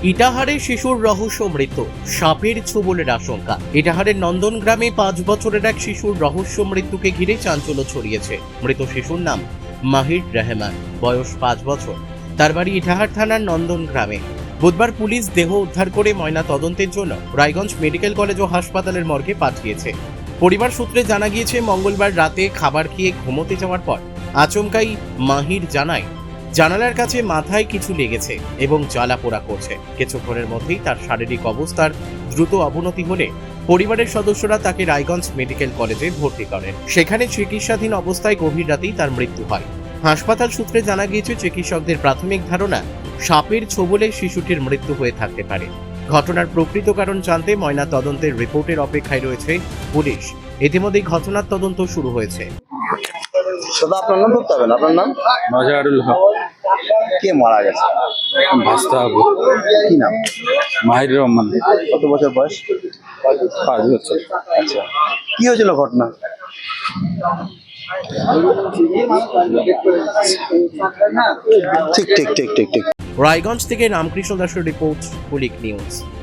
ইটাহারে শিশুর রহস্য মৃত্যু, সাপের ছোবলের আশঙ্কা। ইটাহারের নন্দন গ্রামে 5 বছরের এক শিশুর রহস্য মৃত্যুকে ঘিরে চাঞ্চল্য ছড়িয়েছে। মৃত শিশুর নাম মাহির রহমান, বয়স 5 বছর। তার বাড়ি ইটাহার থানার নন্দন গ্রামে। বুধবার পুলিশ দেহ উদ্ধার করে ময়না তদন্তের জন্য রায়গঞ্জ মেডিকেল কলেজ ও হাসপাতালের মর্গে পাঠিয়েছে। পরিবার সূত্রে জানা গিয়েছে, মঙ্গলবার রাতে খাবার খেয়ে ঘুমোতে যাওয়ার পর আচমকাই মাহির জানায় জানালার কাছে মাথায় কিছু লেগেছে এবং জ্বালা পোড়া করছে। কিছুক্ষণের মধ্যেই তার শারীরিক অবস্থার দ্রুত অবনতি হলে পরিবারের সদস্যরা তাকে রায়গঞ্জ মেডিকেল কলেজে ভর্তি করেন। সেখানে চিকিৎসাধীন অবস্থায় গভীর রাতেই তার মৃত্যু হয়। হাসপাতাল সূত্রে জানা গিয়েছে, চিকিৎসকদের প্রাথমিক ধারণা সাপের ছোবলে শিশুটির মৃত্যু হয়ে থাকতে পারে। ঘটনার প্রকৃত কারণ জানতে ময়না তদন্তের রিপোর্টের অপেক্ষায় রয়েছে পুলিশ। ইতিমধ্যেই ঘটনার তদন্ত শুরু হয়েছে। দাদা আপনার নাম বলতে হবে না, আপনার নাম? নজরুল হক। কে মারা গেছে? ভাস্তা আবু। কি নাম? মাহির রহমান। কত বছর বয়স? 5 বছর। আচ্ছা, কি হয়েছিল ঘটনা? ঠিক ঠিক ঠিক ঠিক ঠিক রায়গঞ্জ থেকে রামকৃষ্ণ দাসের রিপোর্ট, কুলিক নিউজ।